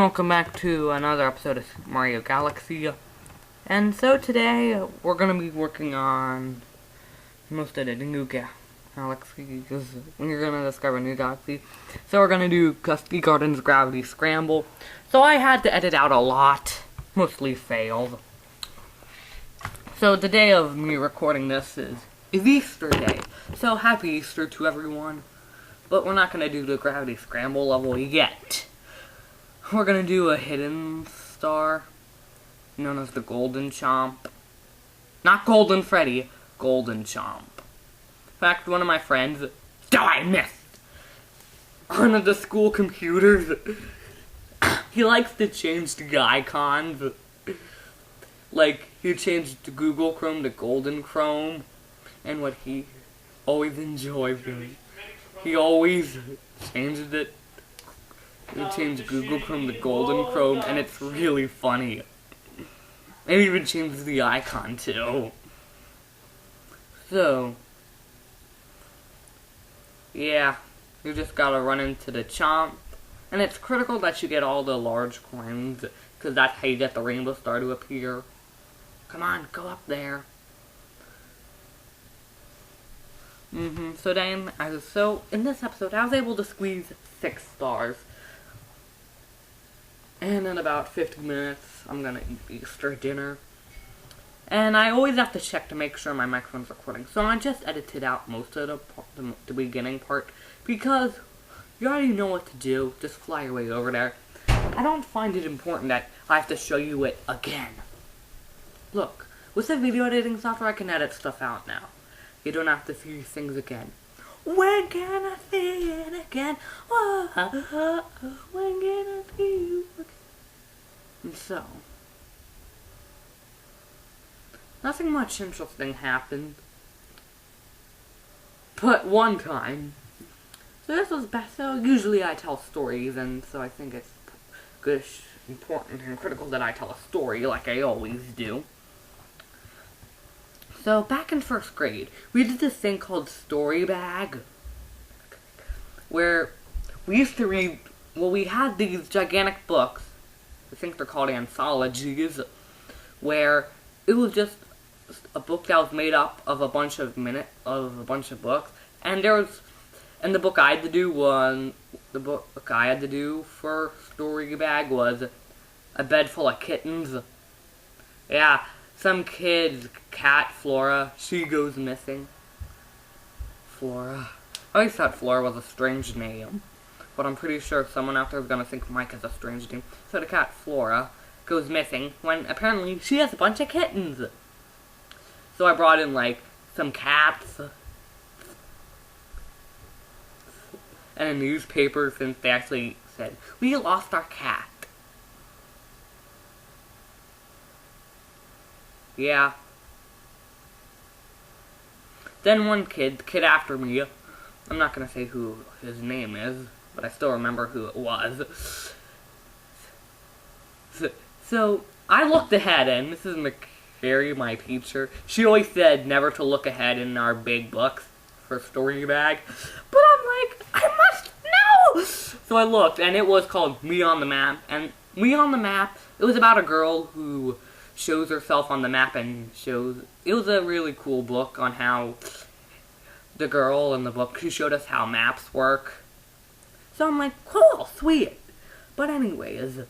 and welcome back to another episode of Super Mario Galaxy. And so today, we're going to be working on most of the new galaxy, because we're going to discover a new galaxy. So we're going to do Gusty Gardens Gravity Scramble. So I had to edit out a lot, mostly failed. So the day of me recording this is Easter Day. So happy Easter to everyone. But we're not going to do the Gravity Scramble level yet. We're going to do a hidden star, known as the Golden Chomp. Not Golden Freddy, Golden Chomp. In fact, one of my friends, I missed! One of the school computers, he likes to change the icons. Like, he changed the Google Chrome to Golden Chrome. And what he always enjoys doing, he always changes it. He changed Google Chrome to Golden Chrome, and it's really funny. And even changes the icon too. So, yeah, you just gotta run into the Chomp. And it's critical that you get all the large coins, because that's how you get the rainbow star to appear. Come on, go up there. So then, in this episode, I was able to squeeze 6 stars. And in about 50 minutes, I'm gonna eat Easter dinner. And I always have to check to make sure my microphone's recording. So I just edited out most of the beginning part, because you already know what to do. Just fly your way over there. I don't find it important that I have to show you it again. Look, with the video editing software, I can edit stuff out now. You don't have to see things again. When can I see it again? When can I see you again? And so, nothing much interesting happened. But one time, so this was best. So usually I tell stories, and so I think it's good, important, and critical that I tell a story like I always do. So, back in 1st grade, we did this thing called Story Bag, where we used to read, well, we had these gigantic books, I think they're called anthologies, where it was just a book that was made up of a bunch of books, and the book I had to do for Story Bag was A Bed Full of Kittens. Yeah. Some kid's cat, Flora, she goes missing. Flora. I always thought Flora was a strange name, but I'm pretty sure someone out there is going to think Mike is a strange name. So the cat, Flora, goes missing when apparently she has a bunch of kittens. So I brought in, like, some cats and a newspaper, since they actually said, "We lost our cat." Yeah. Then one kid, the kid after me, I'm not gonna say who his name is, but I still remember who it was. So I looked ahead, and Mrs. McCary, my teacher, she always said never to look ahead in our big books for Story Bag. But I'm like, I must know! So I looked, and it was called Me on the Map. And Me on the Map, it was about a girl who shows herself on the map and it was a really cool book on how the girl in the book, she showed us how maps work. So I'm like, cool, sweet. But anyways,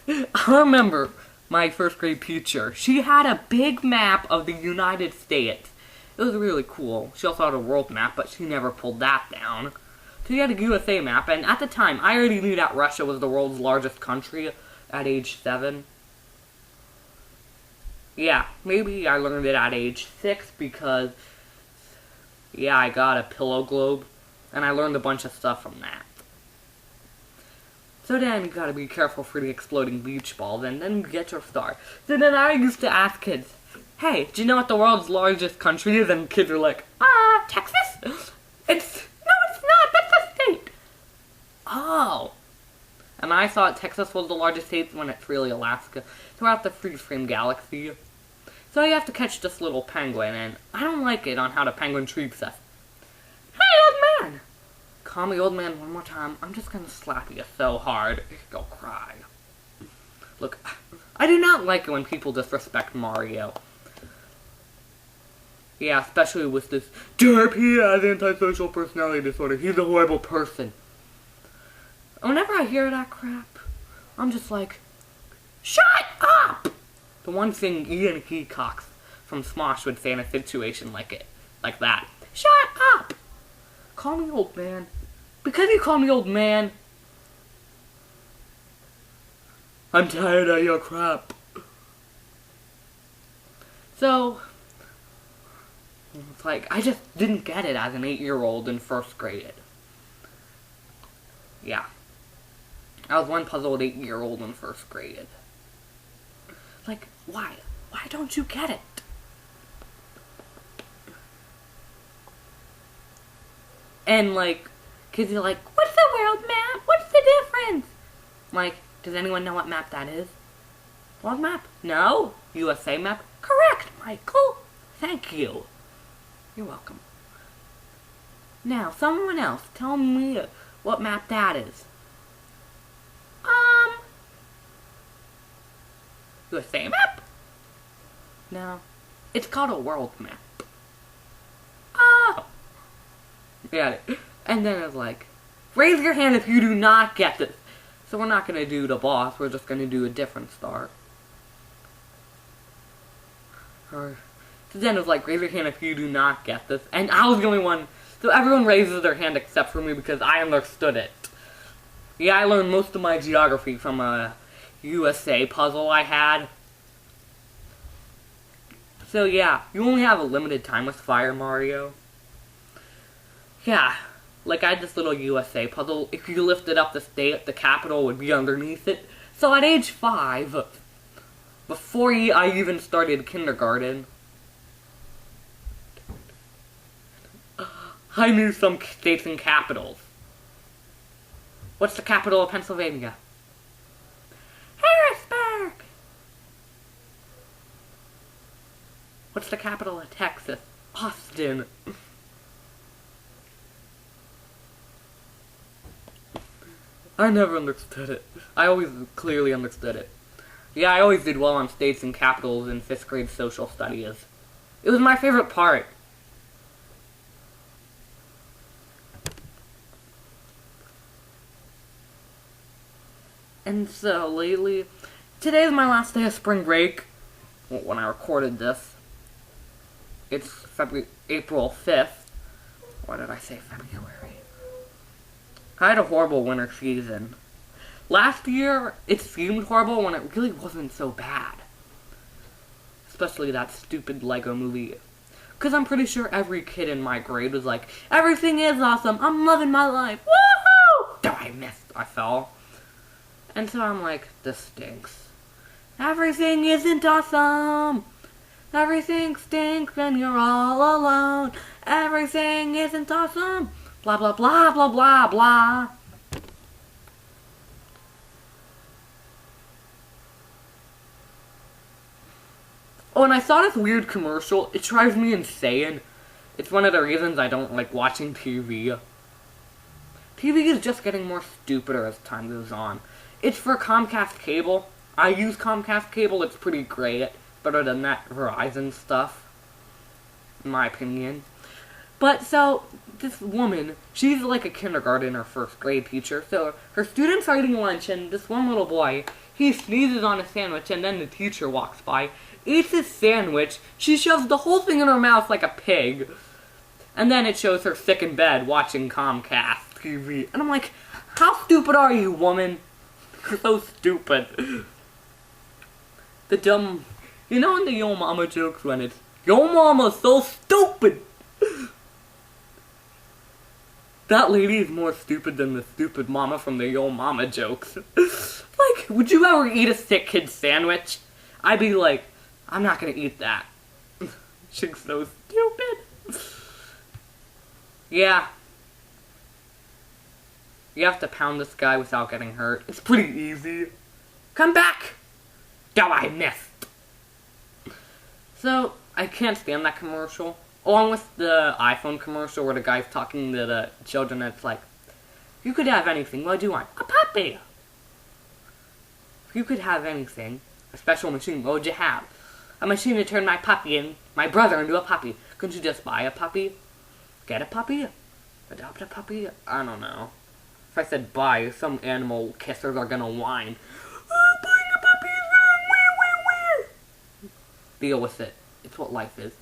I remember my 1st grade teacher, she had a big map of the United States. It was really cool. She also had a world map, but she never pulled that down. So she had a USA map, and at the time, I already knew that Russia was the world's largest country at age 7. Yeah, maybe I learned it at age 6 because, yeah, I got a pillow globe, and I learned a bunch of stuff from that. So then you gotta be careful for the exploding beach balls, and then you get your star. So then I used to ask kids, hey, do you know what the world's largest country is? And kids are like, Texas? No, it's not, that's a state. Oh. And I thought Texas was the largest state when it's really Alaska. Throughout the freeze-frame galaxy. So you have to catch this little penguin, and I don't like it on how the penguin treats us. Hey, old man! call me old man one more time, I'm just gonna slap you so hard you'll cry. Look, I do not like it when people disrespect Mario. Yeah, especially with this derp, he has antisocial personality disorder, he's a horrible person. Whenever I hear that crap, I'm just like, shut up! The one thing Ian Hecox from Smosh would say in a situation like that. Shut up! Call me old man. Because you call me old man, I'm tired of your crap. So, it's like, I just didn't get it as an 8-year-old in 1st grade. Yeah. I was one puzzled 8-year-old in 1st grade. Like, why? Why don't you get it? And like, kids are like, what's the world map? What's the difference? I'm like, does anyone know what map that is? World map? No? USA map? Correct, Michael. Thank you. You're welcome. Now, someone else, tell me what map that is. USA map? No. It's called a world map. Oh. Yeah. And then it's like, raise your hand if you do not get this. So we're not going to do the boss, we're just going to do a different star. So then it was like, raise your hand if you do not get this. And I was the only one. So everyone raises their hand except for me because I understood it. Yeah, I learned most of my geography from a USA puzzle I had. So yeah, you only have a limited time with Fire Mario. Yeah, like I had this little USA puzzle. If you lifted up the state, the capital would be underneath it. So at age 5, before I even started kindergarten, I knew some states and capitals. What's the capital of Pennsylvania? Harrisburg! What's the capital of Texas? Austin. I never understood it. I always clearly understood it. Yeah, I always did well on states and capitals in 5th grade social studies. It was my favorite part. And so, lately, today is my last day of spring break, when I recorded this. It's April 5th. Why did I say February? I had a horrible winter season. Last year, it seemed horrible when it really wasn't so bad. Especially that stupid Lego movie. Because I'm pretty sure every kid in my grade was like, everything is awesome, I'm loving my life, woohoo! Oh, I missed, I fell. And so I'm like, this stinks. Everything isn't awesome. Everything stinks when you're all alone. Everything isn't awesome. Blah, blah, blah, blah, blah, blah. Oh, and I saw this weird commercial. It drives me insane. It's one of the reasons I don't like watching TV. TV is just getting more stupider as time goes on. It's for Comcast cable. I use Comcast cable, it's pretty great. Better than that Verizon stuff, in my opinion. But so, this woman, she's like a kindergarten or 1st grade teacher, so her students are eating lunch and this one little boy, he sneezes on a sandwich and then the teacher walks by, eats his sandwich, she shoves the whole thing in her mouth like a pig, and then it shows her sick in bed watching Comcast TV. And I'm like, how stupid are you, woman? You're so stupid. The dumb... You know in the Yo Mama jokes when it's, Yo Mama's so stupid! That lady is more stupid than the stupid mama from the Yo Mama jokes. Like, would you ever eat a sick kid sandwich? I'd be like, I'm not gonna eat that. She's so stupid. Yeah. You have to pound this guy without getting hurt. It's pretty easy. Come back! Oh, I missed. So, I can't stand that commercial. Along with the iPhone commercial where the guy's talking to the children, it's like, You could have anything. What do you want? A puppy! If you could have anything, a special machine, what would you have? A machine to turn my brother into a puppy. Couldn't you just buy a puppy? Get a puppy? Adopt a puppy? I don't know. If I said buy, some animal kissers are gonna whine. Oh, buying a puppy is wrong! Where? Deal with it. It's what life is.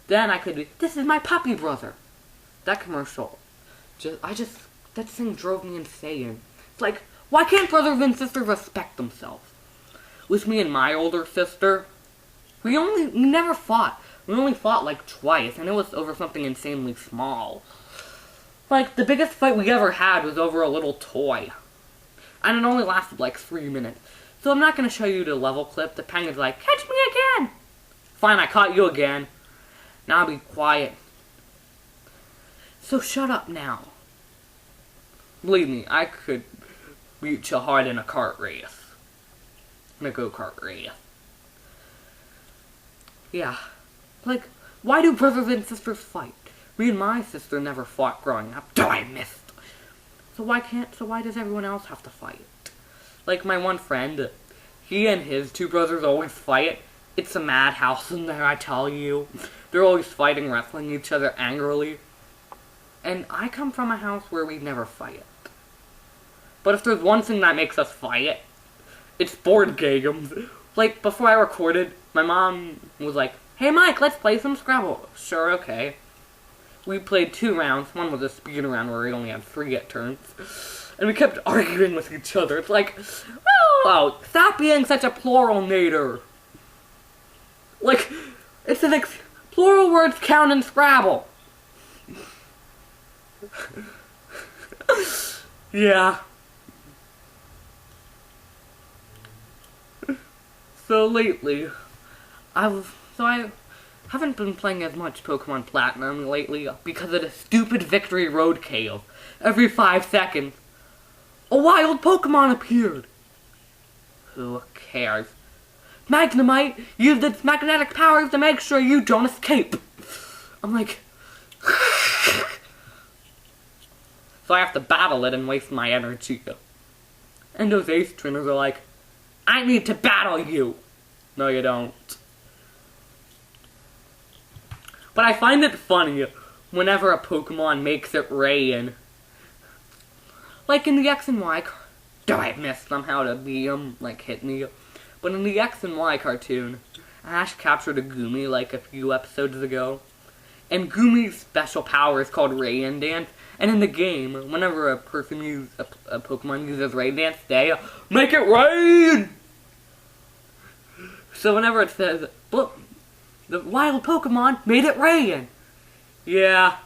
Then I could be, this is my puppy brother. That commercial. That thing drove me insane. It's like, why can't brothers and sisters respect themselves? With me and my older sister, we never fought. We only fought like twice, and it was over something insanely small. Like, the biggest fight we ever had was over a little toy. And it only lasted like 3 minutes. So I'm not going to show you the level clip. The penguin's like, catch me again! Fine, I caught you again. Now be quiet. So shut up now. Believe me, I could beat you hard in a kart race. In a go-kart race. Yeah. Like, why do brothers and sisters fight? Me and my sister never fought growing up. Oh, I missed. So why does everyone else have to fight? Like my one friend, he and his 2 brothers always fight. It's a madhouse in there, I tell you. They're always fighting, wrestling each other angrily. And I come from a house where we never fight. But if there's one thing that makes us fight, it's board games. Like, before I recorded, my mom was like, hey Mike, let's play some Scrabble. Sure, okay. We played 2 rounds. One was a speed round where we only had 3 turns. And we kept arguing with each other. It's like, oh, stop being such a plural nader. Like, it's plural words count in Scrabble. Yeah. So lately, I haven't been playing as much Pokemon Platinum lately because of the stupid Victory Road cave. Every 5 seconds, a wild Pokemon appeared. Who cares? Magnemite used its magnetic powers to make sure you don't escape. I'm like... So I have to battle it and waste my energy. And those Ace Trainers are like, I need to battle you. No, you don't. But I find it funny whenever a Pokemon makes it rain. Like in the X and Y I missed somehow to beat him, like hit me. But in the X and Y cartoon, Ash captured a Goomy like a few episodes ago. And Goomy's special power is called Rain Dance. And in the game, whenever a Pokemon uses Rain Dance, they make it rain! So whenever it says, look, the wild Pokemon made it rain. Yeah.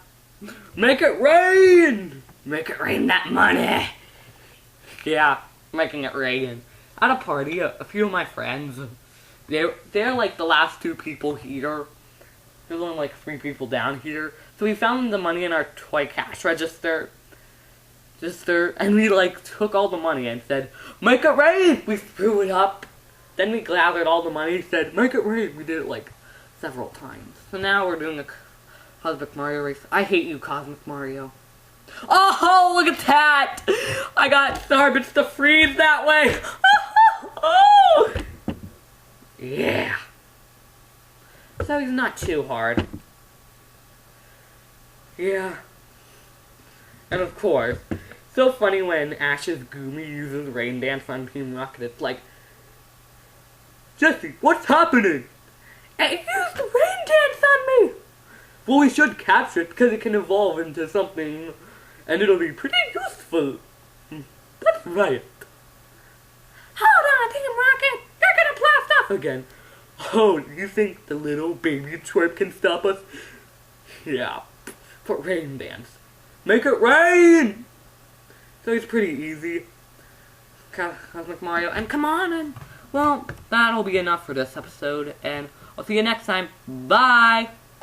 Make it rain! Make it rain that money! Yeah, making it rain. At a party, a few of my friends, they're like the last 2 people here. There's only like 3 people down here. So we found the money in our toy cash register. And we like took all the money and said, make it rain! We threw it up. Then we gathered all the money, said, make it rain! We did it like several times. So now we're doing a Cosmic Mario race. I hate you, Cosmic Mario. Oh, look at that! I got Starbits to freeze that way! Oh! Yeah. So he's not too hard. Yeah. And of course, so funny when Ash's Goomy uses Rain Dance on Team Rocket. It's like, Jesse, what's happening? It used Rain Dance on me! Well, we should capture it because it can evolve into something, and it'll be pretty useful. That's right. Hold on, Team Rocket! You're gonna blast off again! Oh, you think the little baby twerp can stop us? Yeah, but Rain Dance. Make it rain! So it's pretty easy. Cosmic Mario, and come on, and well, that'll be enough for this episode, and I'll see you next time. Bye!